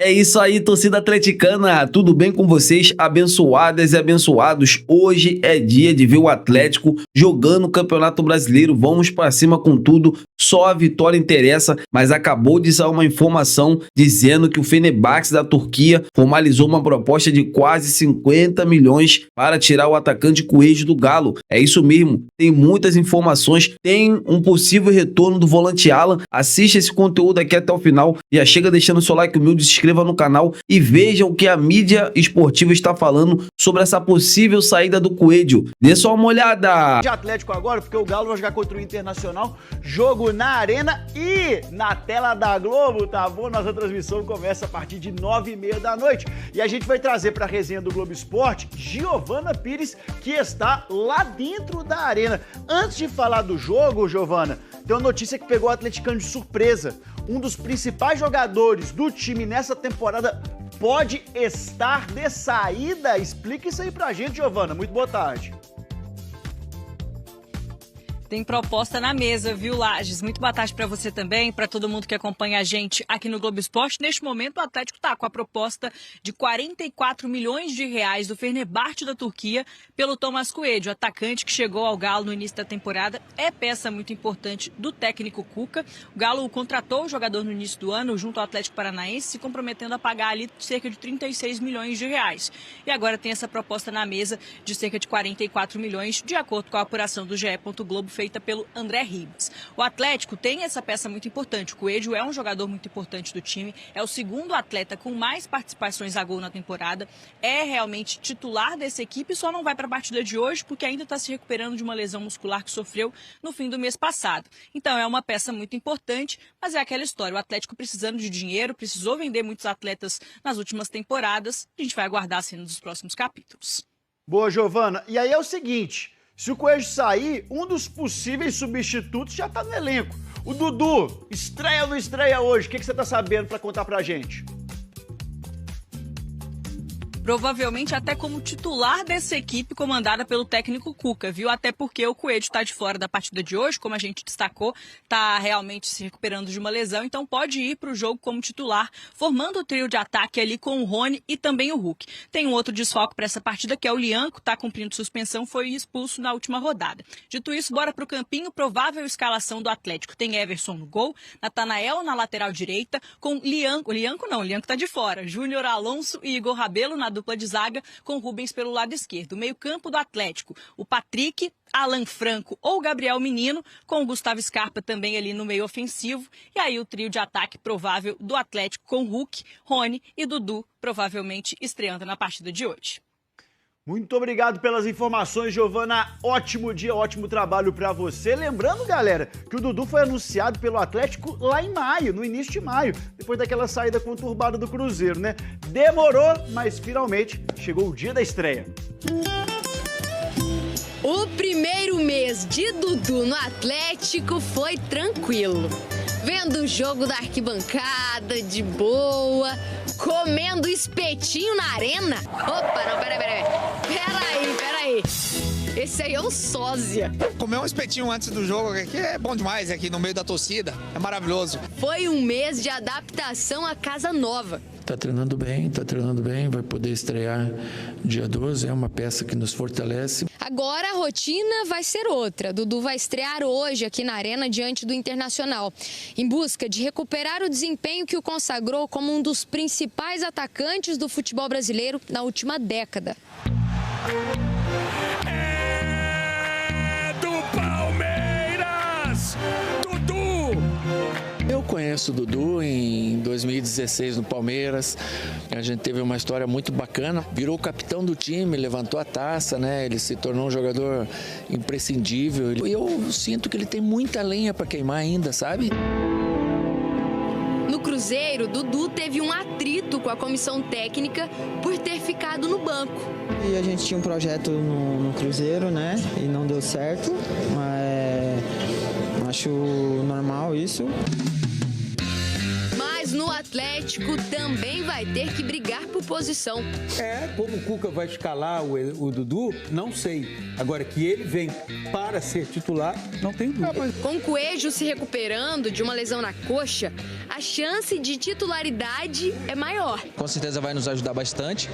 É isso aí, torcida atleticana, tudo bem com vocês? Abençoadas e abençoados, hoje é dia de ver o Atlético jogando o Campeonato Brasileiro, vamos pra cima com tudo, só a vitória interessa, mas acabou de sair uma informação dizendo que o Fenerbahçe da Turquia formalizou uma proposta de quase 50 milhões para tirar o atacante Coelho do Galo. É isso mesmo, tem muitas informações, tem um possível retorno do volante Alan, assista esse conteúdo aqui até o final, já chega deixando seu like humilde, se inscreva no canal e veja o que a mídia esportiva está falando sobre essa possível saída do Coelho. Dê só uma olhada. De Atlético agora, porque o Galo vai jogar contra o Internacional, jogo na Arena e na tela da Globo, tá bom? Nossa transmissão começa a partir de 9h30 da noite. E a gente vai trazer para a resenha do Globo Esporte, Giovana Pires, que está lá dentro da Arena. Antes de falar do jogo, Giovana, tem uma notícia que pegou o atleticano de surpresa. Um dos principais jogadores do time nessa temporada pode estar de saída. Explica isso aí pra gente, Giovana. Muito boa tarde. Tem proposta na mesa, viu, Lages? Muito boa tarde para você também, para todo mundo que acompanha a gente aqui no Globo Esporte. Neste momento, o Atlético está com a proposta de 44 milhões de reais do Fenerbahçe da Turquia pelo Thomas Coelho, atacante que chegou ao Galo no início da temporada. É peça muito importante do técnico Cuca. O Galo contratou o jogador no início do ano junto ao Atlético Paranaense, se comprometendo a pagar ali cerca de 36 milhões de reais. E agora tem essa proposta na mesa de cerca de 44 milhões, de acordo com a apuração do GE. Globo feita pelo André Ribas. O Atlético tem essa peça muito importante. O Coelho é um jogador muito importante do time, é o segundo atleta com mais participações a gol na temporada, é realmente titular dessa equipe, só não vai para a partida de hoje porque ainda está se recuperando de uma lesão muscular que sofreu no fim do mês passado. Então é uma peça muito importante, mas é aquela história, o Atlético precisando de dinheiro, precisou vender muitos atletas nas últimas temporadas, a gente vai aguardar a cena dos próximos capítulos. Boa, Giovana. E aí é o seguinte, se o Coelho sair, um dos possíveis substitutos já tá no elenco. O Dudu, estreia ou não estreia hoje? O que você tá sabendo pra contar pra gente? Provavelmente até como titular dessa equipe comandada pelo técnico Cuca, viu? Até porque o Coelho está de fora da partida de hoje, como a gente destacou, está realmente se recuperando de uma lesão, então pode ir para o jogo como titular, formando o trio de ataque ali com o Rony e também o Hulk. Tem um outro desfalque para essa partida, que é o Lianco, está cumprindo suspensão, foi expulso na última rodada. Dito isso, bora para o campinho, provável escalação do Atlético. Tem Everson no gol, Natanael na lateral direita, com Lianco está de fora, Júnior Alonso e Igor Rabelo na dupla de zaga, com Rubens pelo lado esquerdo. Meio campo do Atlético, o Patrick, Alan Franco ou Gabriel Menino, com o Gustavo Scarpa também ali no meio ofensivo. E aí o trio de ataque provável do Atlético com Hulk, Rony e Dudu, provavelmente estreando na partida de hoje. Muito obrigado pelas informações, Giovana. Ótimo dia, ótimo trabalho pra você. Lembrando, galera, que o Dudu foi anunciado pelo Atlético lá em maio, no início de maio, depois daquela saída conturbada do Cruzeiro, né? Demorou, mas finalmente chegou o dia da estreia. O primeiro mês de Dudu no Atlético foi tranquilo. Vendo o jogo da arquibancada, de boa, comendo espetinho na arena. Opa, não, peraí. Peraí. Esse aí é o sósia. Comer um espetinho antes do jogo aqui é bom demais, aqui no meio da torcida. É maravilhoso. Foi um mês de adaptação à casa nova. Tá treinando bem, vai poder estrear dia 12, é uma peça que nos fortalece. Agora a rotina vai ser outra. Dudu vai estrear hoje aqui na Arena diante do Internacional, em busca de recuperar o desempenho que o consagrou como um dos principais atacantes do futebol brasileiro na última década. Eu conheço o Dudu em 2016 no Palmeiras, a gente teve uma história muito bacana, virou capitão do time, levantou a taça, né? Ele se tornou um jogador imprescindível. Eu sinto que ele tem muita lenha para queimar ainda, sabe? No Cruzeiro, Dudu teve um atrito com a comissão técnica por ter ficado no banco. E a gente tinha um projeto no Cruzeiro, né? E não deu certo, mas acho normal isso. Mas no Atlético também vai ter que brigar por posição. Como o Cuca vai escalar o Dudu, não sei. Agora que ele vem para ser titular, não tem dúvida. Com o Coelho se recuperando de uma lesão na coxa, a chance de titularidade é maior. Com certeza vai nos ajudar bastante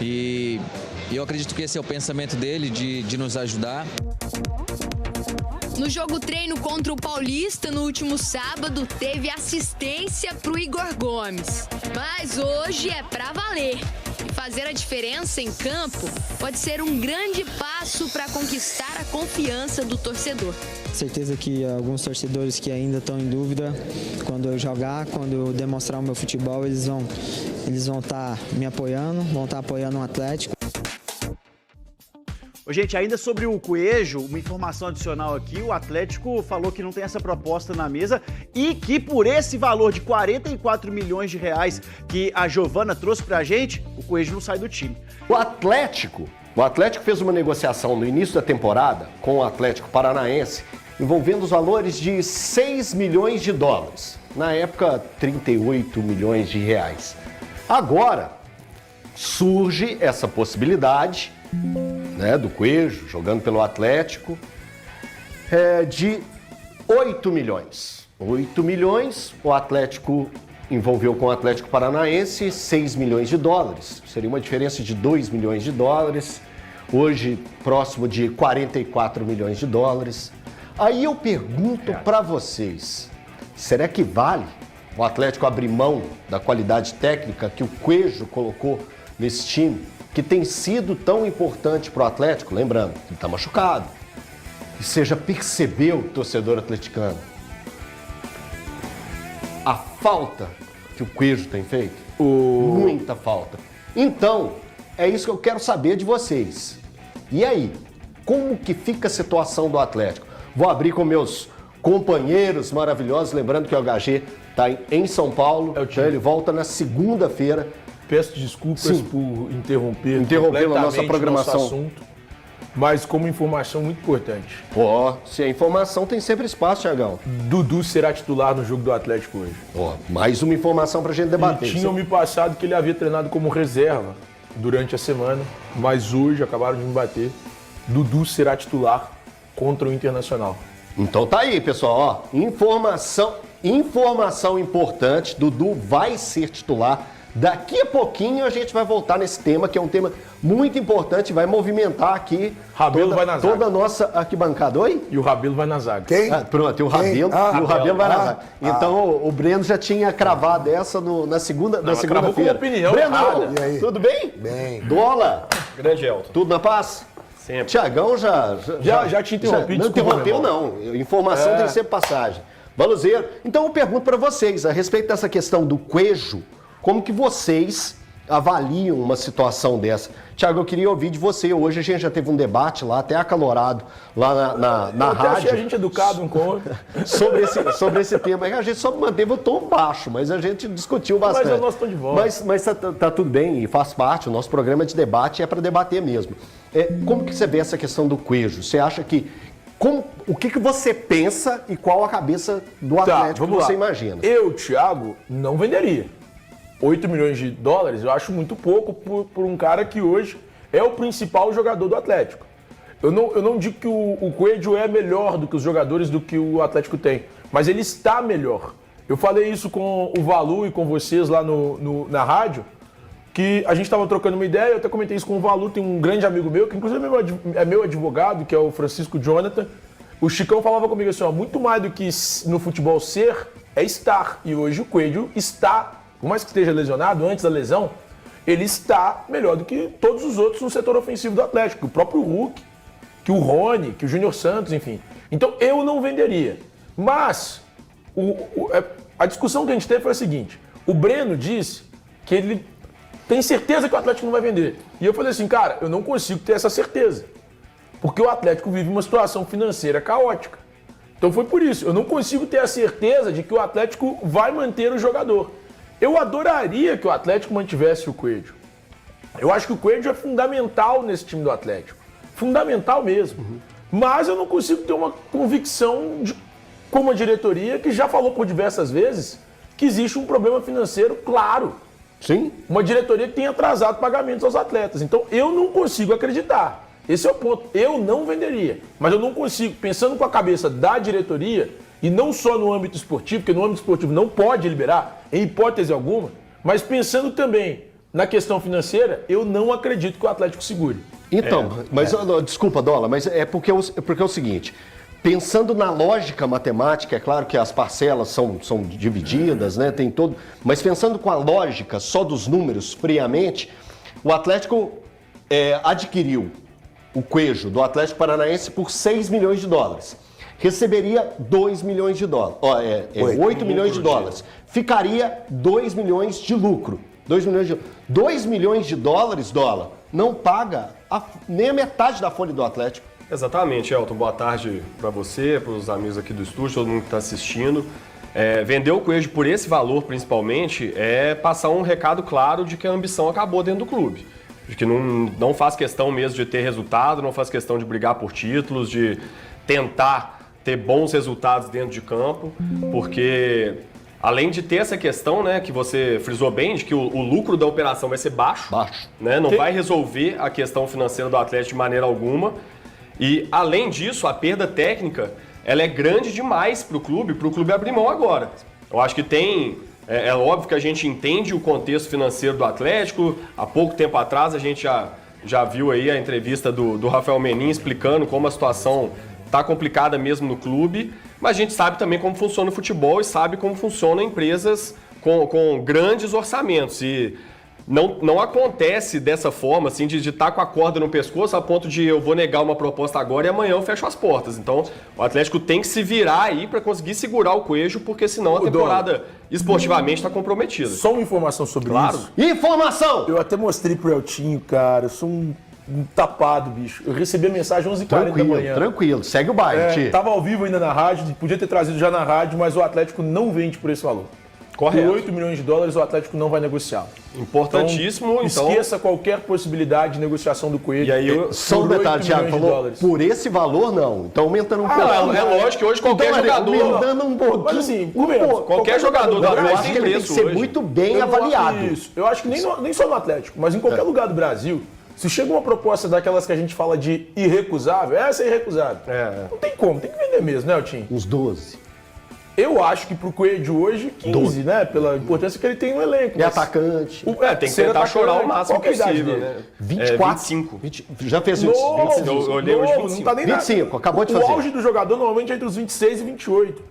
e eu acredito que esse é o pensamento dele, de nos ajudar. No jogo treino contra o Paulista, no último sábado, teve assistência pro Igor Gomes. Mas hoje é pra valer. E fazer a diferença em campo pode ser um grande passo para conquistar a confiança do torcedor. Certeza que alguns torcedores que ainda estão em dúvida, quando eu jogar, quando eu demonstrar o meu futebol, eles vão estar me apoiando, vão estar apoiando o Atlético. Ô, gente, ainda sobre o Coelho, uma informação adicional aqui, o Atlético falou que não tem essa proposta na mesa e que por esse valor de 44 milhões de reais que a Giovana trouxe pra gente, o Coelho não sai do time. O Atlético fez uma negociação no início da temporada com o Atlético Paranaense, envolvendo os valores de 6 milhões de dólares. Na época, 38 milhões de reais. Agora, surge essa possibilidade, né, do Coelho jogando pelo Atlético, de 8 milhões. 8 milhões, o Atlético envolveu com o Atlético Paranaense 6 milhões de dólares. Seria uma diferença de 2 milhões de dólares. Hoje, próximo de 44 milhões de dólares. Aí eu pergunto para vocês, será que vale o Atlético abrir mão da qualidade técnica que o Coelho colocou nesse time, que tem sido tão importante para o Atlético? Lembrando, ele está machucado. E você já percebeu, torcedor atleticano, a falta que o Coelho tem feito? Muita falta. Então, é isso que eu quero saber de vocês. E aí, como que fica a situação do Atlético? Vou abrir com meus companheiros maravilhosos, lembrando que o HG está em São Paulo, então ele volta na segunda-feira. Peço desculpas por interromper a nossa programação. Nosso assunto, mas como informação muito importante. Se a informação tem sempre espaço, Thiagão. Dudu será titular no jogo do Atlético hoje. Mais uma informação pra gente debater. Tinham me passado que ele havia treinado como reserva durante a semana, mas hoje acabaram de me bater. Dudu será titular contra o Internacional. Então tá aí, pessoal. Informação importante. Dudu vai ser titular. Daqui a pouquinho a gente vai voltar nesse tema, que é um tema muito importante, vai movimentar aqui toda a nossa arquibancada. Oi? E o Rabelo vai na zaga. Quem? Pronto, e o Rabelo, vai na zaga. Então o Breno já tinha cravado essa na segunda-feira. Com opinião. Breno, tudo bem? Bem. Dola? Grande Elton. Tudo na paz? Sempre. Tiagão já te interrompi, não interrompeu, não. Informação tem que ser passagem. Baluzeiro. Então eu pergunto para vocês, a respeito dessa questão do Coelho, como que vocês avaliam uma situação dessa? Tiago, eu queria ouvir de você. Hoje a gente já teve um debate lá, até acalorado, lá na rádio. Achei a gente educado um com o outro. sobre esse tema. A gente só manteve o tom baixo, mas a gente discutiu bastante. Mas é o nosso tom de volta. Mas tá tudo bem e faz parte. O nosso programa de debate é para debater mesmo. Como que você vê essa questão do Coelho? Você acha que... o que você pensa e qual a cabeça do Atlético que você imagina? Eu, Thiago, não venderia. 8 milhões de dólares eu acho muito pouco por um cara que hoje é o principal jogador do Atlético. Eu não digo que o Coelho é melhor do que os jogadores do que o Atlético tem, mas ele está melhor. Eu falei isso com o Valu e com vocês lá na rádio, que a gente estava trocando uma ideia, eu até comentei isso com o Valu, tem um grande amigo meu, que inclusive é meu advogado, que é o Francisco Jonathan. O Chicão falava comigo assim, muito mais do que no futebol ser, é estar. E hoje o Coelho está, por mais que esteja lesionado, antes da lesão, ele está melhor do que todos os outros no setor ofensivo do Atlético. O próprio Hulk, que o Rony, que o Júnior Santos, enfim. Então eu não venderia. Mas a discussão que a gente teve foi a seguinte, o Breno disse que ele tem certeza que o Atlético não vai vender. E eu falei assim, cara, eu não consigo ter essa certeza. Porque o Atlético vive uma situação financeira caótica. Então foi por isso, eu não consigo ter a certeza de que o Atlético vai manter o jogador. Eu adoraria que o Atlético mantivesse o Coelho. Eu acho que o Coelho é fundamental nesse time do Atlético. Fundamental mesmo. Mas eu não consigo ter uma convicção como a diretoria, que já falou por diversas vezes que existe um problema financeiro claro. Sim. Uma diretoria que tem atrasado pagamentos aos atletas. Então, eu não consigo acreditar. Esse é o ponto. Eu não venderia. Mas eu não consigo, pensando com a cabeça da diretoria, e não só no âmbito esportivo, porque no âmbito esportivo não pode liberar, em hipótese alguma, mas pensando também na questão financeira, eu não acredito que o Atlético segure. Então, desculpa, Dola, mas é porque é o seguinte, pensando na lógica matemática, é claro que as parcelas são divididas, né, tem todo, mas pensando com a lógica só dos números, friamente, o Atlético adquiriu o Coelho do Atlético Paranaense por 6 milhões de dólares. Receberia 2 milhões de dólares, 8 milhões de dólares. Ficaria 2 milhões de lucro. 2 milhões de dólares, Dola, não paga nem a metade da folha do Atlético. Exatamente, Elton. Boa tarde para você, para os amigos aqui do estúdio, todo mundo que está assistindo. Vender o Coelho por esse valor, principalmente, é passar um recado claro de que a ambição acabou dentro do clube. De que não faz questão mesmo de ter resultado, não faz questão de brigar por títulos, de tentar ter bons resultados dentro de campo, porque além de ter essa questão, né, que você frisou bem, de que o lucro da operação vai ser baixo. Né, não vai resolver a questão financeira do Atlético de maneira alguma. E, além disso, a perda técnica ela é grande demais para o clube abrir mão agora. Eu acho que tem... É óbvio que a gente entende o contexto financeiro do Atlético. Há pouco tempo atrás a gente já viu aí a entrevista do Rafael Menin explicando como a situação está complicada mesmo no clube, mas a gente sabe também como funciona o futebol e sabe como funcionam empresas com grandes orçamentos. E não acontece dessa forma, assim, de estar com a corda no pescoço a ponto de eu vou negar uma proposta agora e amanhã eu fecho as portas. Então, o Atlético tem que se virar aí para conseguir segurar o Coelho, porque senão a temporada esportivamente está comprometida. Só uma informação sobre isso. Informação! Eu até mostrei pro Eltinho, cara, eu sou um tapado, bicho. Eu recebi a mensagem 11h40 da manhã. Tranquilo, segue o baile, Tava ao vivo ainda na rádio, podia ter trazido já na rádio, mas o Atlético não vende por esse valor. Correto. Por 8 milhões de dólares o Atlético não vai negociar. Importantíssimo, então... Esqueça qualquer possibilidade de negociação do Coelho. E aí, só um detalhe, Thiago falou, por esse valor não. Então aumentando um pouco. É lógico que hoje qualquer jogador... Aumentando um pouquinho. Mas assim, qualquer jogador do Atlético tem preço tem que ser muito bem avaliado. Isso. Eu acho que nem só no Atlético, mas em qualquer lugar do Brasil, se chega uma proposta daquelas que a gente fala de irrecusável, essa é irrecusável. Não tem como, tem que vender mesmo, né, Eltinho? Uns 12. Eu acho que pro Coelho hoje, 15, 12. Né? Pela importância que ele tem no elenco. E atacante. Tem que tentar chorar o máximo possível, né? 24. 25. 20, já fez isso. Eu olhei hoje 25. Não tá nem 25, acabou de fazer. O auge do jogador normalmente é entre os 26 e 28.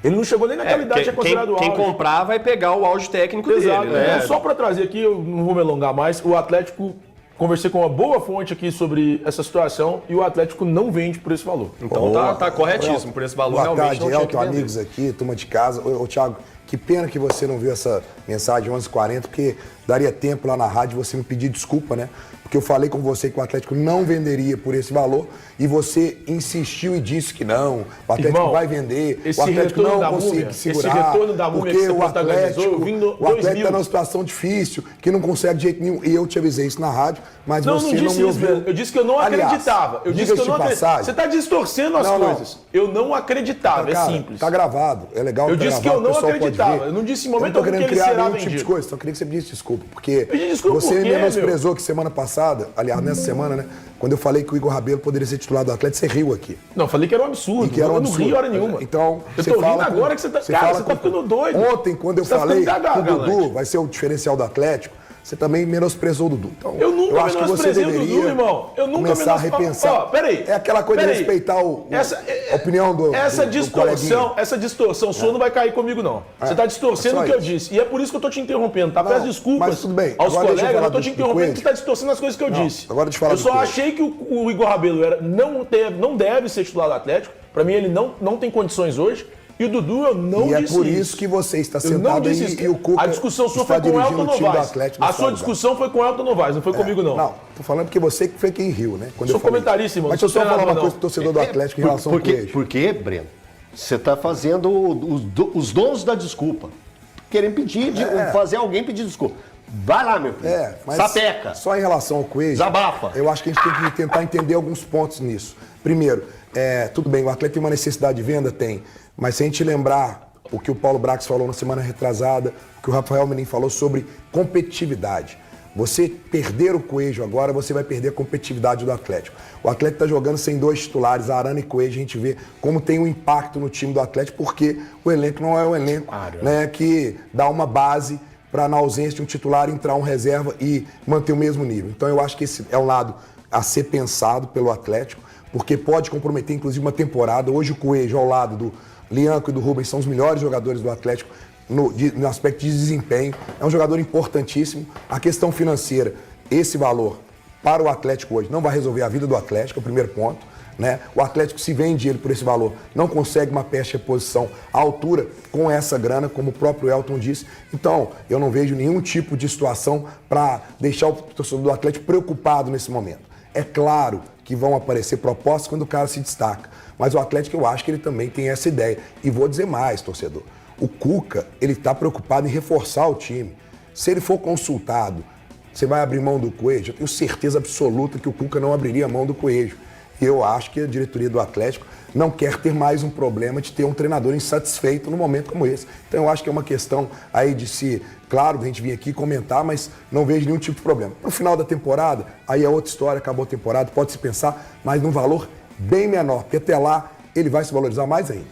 Ele não chegou nem naquela idade que é considerado auge. Quem comprar vai pegar o auge técnico dele. Né? Só para trazer aqui, eu não vou me alongar mais, o Atlético... Conversei com uma boa fonte aqui sobre essa situação e o Atlético não vende por esse valor. Então tá corretíssimo, por esse valor realmente não tinha que vender. Boa tarde, Elton, amigos aqui, turma de casa. Ô Thiago, que pena que você não viu essa mensagem 11h40, porque daria tempo lá na rádio você me pedir desculpa, né? Porque eu falei com você que o Atlético não venderia por esse valor e você insistiu e disse que não, o Atlético vai vender, o Atlético não consegue segurar, esse retorno da múmia porque que você o Atlético está numa situação difícil, que não consegue de jeito nenhum, e eu te avisei isso na rádio, mas não, você não me ouviu. Eu disse que eu não acreditava. Eu disse que eu não acreditava. Você está distorcendo as coisas. Eu não acreditava, cara, é simples. Tá gravado, é legal. Eu disse que eu não acreditava. Eu não disse em momento algum que ele será vendido. Eu não tô querendo criar nenhum tipo de coisa, só queria que você pedisse desculpa, porque você me menosprezou que semana passada, aliás, nessa semana, né? Quando eu falei que o Igor Rabelo poderia ser titular do Atlético, você riu aqui. Não, falei que era um absurdo. Que era um absurdo. Eu não ri hora nenhuma. Então, eu tô rindo agora que você tá... Cara, você tá ficando doido. Ontem, quando eu falei que o Dudu vai ser o diferencial do Atlético, você também menosprezou o Dudu. Então, eu nunca acho que você deveria o Dudu, irmão. Eu nunca começar a repensar. Peraí. É aquela coisa de respeitar a opinião do Essa distorção sua não vai cair comigo, não. Você está distorcendo o que eu disse. E é por isso que eu tô te interrompendo, tá? Peço desculpas mas tudo bem. aos colegas, eu não tô te interrompendo porque você tá distorcendo as coisas que eu disse. Agora deixa eu falar eu só achei que o Igor Rabelo não deve ser titular do Atlético. Para mim, ele não tem condições hoje. E o Dudu, eu não disse isso. E é por isso que você está sentado aí e o Cuca a discussão sua foi com o Elton Novaes. A sua discussão foi com o Elton Novaes, não foi comigo, não. Não, tô falando porque você que foi quem riu, né? Sou comentarista, irmão. Mas deixa eu só falar uma coisa pro torcedor do Atlético em relação ao Coelho. Por quê, Breno? Você está fazendo os donos da desculpa. Querem pedir, fazer alguém pedir desculpa. Vai lá, meu filho. Mas sapeca. Só em relação ao Coelho, desabafa. Eu acho que a gente tem que tentar entender alguns pontos nisso. Primeiro, tudo bem, o Atlético tem uma necessidade de venda? Tem. Mas se a gente lembrar o que o Paulo Brax falou na semana retrasada, o que o Rafael Menin falou sobre competitividade. Você perder o Coelho agora, você vai perder a competitividade do Atlético. O Atlético está jogando sem 2 titulares, Arana e Coelho. A gente vê como tem um impacto no time do Atlético, porque o elenco não é um elenco que dá uma base para, na ausência de um titular, entrar um reserva e manter o mesmo nível. Então eu acho que esse é um lado a ser pensado pelo Atlético, porque pode comprometer inclusive uma temporada. Hoje o Coelho, ao lado do Lianco e do Rubens, são os melhores jogadores do Atlético no aspecto de desempenho. É um jogador importantíssimo. A questão financeira, esse valor para o Atlético hoje não vai resolver a vida do Atlético, é o primeiro ponto, né? O Atlético, se vende ele por esse valor, não consegue uma peça de reposição à altura com essa grana, como o próprio Elton disse. Então, eu não vejo nenhum tipo de situação para deixar o torcedor do Atlético preocupado nesse momento. É claro que vão aparecer propostas quando o cara se destaca, mas o Atlético, eu acho que ele também tem essa ideia. E vou dizer mais, torcedor. O Cuca, ele está preocupado em reforçar o time. Se ele for consultado, você vai abrir mão do Coelho? Eu tenho certeza absoluta que o Cuca não abriria mão do Coelho. E eu acho que a diretoria do Atlético não quer ter mais um problema de ter um treinador insatisfeito num momento como esse. Então eu acho que é uma questão aí de se, claro, a gente vir aqui comentar, mas não vejo nenhum tipo de problema. No final da temporada, aí é outra história, acabou a temporada, pode-se pensar, mas num valor bem menor, porque até lá ele vai se valorizar mais ainda.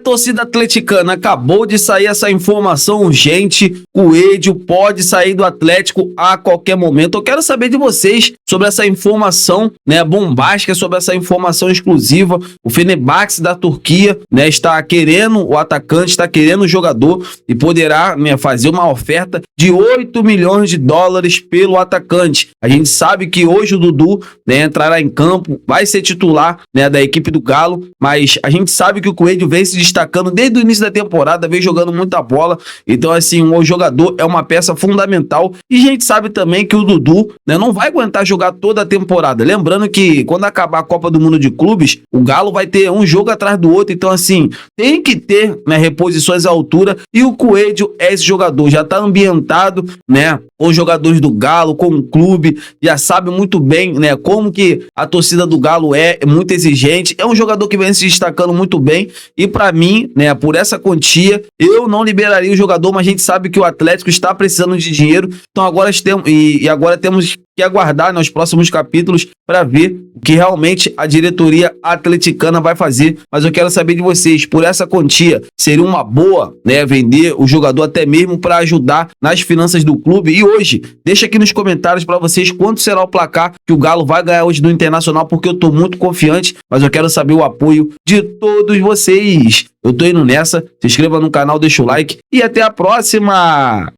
Torcida atleticana, acabou de sair essa informação urgente. O Coelho pode sair do Atlético a qualquer momento. Eu quero saber de vocês sobre essa informação, né, bombástica, sobre essa informação exclusiva. O Fenerbahçe da Turquia, né, está querendo o atacante, está querendo o jogador e poderá, né, fazer uma oferta de 8 milhões de dólares pelo atacante. A gente sabe que hoje o Dudu, né, entrará em campo, vai ser titular, né, da equipe do Galo, mas a gente sabe que o Coelho vem se destacando desde o início da temporada, vem jogando muita bola. Então, assim, o jogador é uma peça fundamental. E a gente sabe também que o Dudu, né, não vai aguentar jogar toda a temporada. Lembrando que quando acabar a Copa do Mundo de Clubes, o Galo vai ter um jogo atrás do outro. Então, assim, tem que ter, né, reposições à altura. E o Coelho é esse jogador. Já está ambientado, né, com os jogadores do Galo, com o clube. Já sabe muito bem, né, como que a torcida do Galo é muito exigente. É um jogador que vem se destacando muito bem, e para mim, né, por essa quantia, eu não liberaria o jogador, mas a gente sabe que o Atlético está precisando de dinheiro, então agora temos que aguardar nos próximos capítulos para ver o que realmente a diretoria atleticana vai fazer. Mas eu quero saber de vocês, por essa quantia, seria uma boa, né, vender o jogador até mesmo para ajudar nas finanças do clube? E hoje, deixa aqui nos comentários para vocês quanto será o placar que o Galo vai ganhar hoje do Internacional, porque eu tô muito confiante, mas eu quero saber o apoio de todos vocês. Eu tô indo nessa, se inscreva no canal, deixa o like e até a próxima!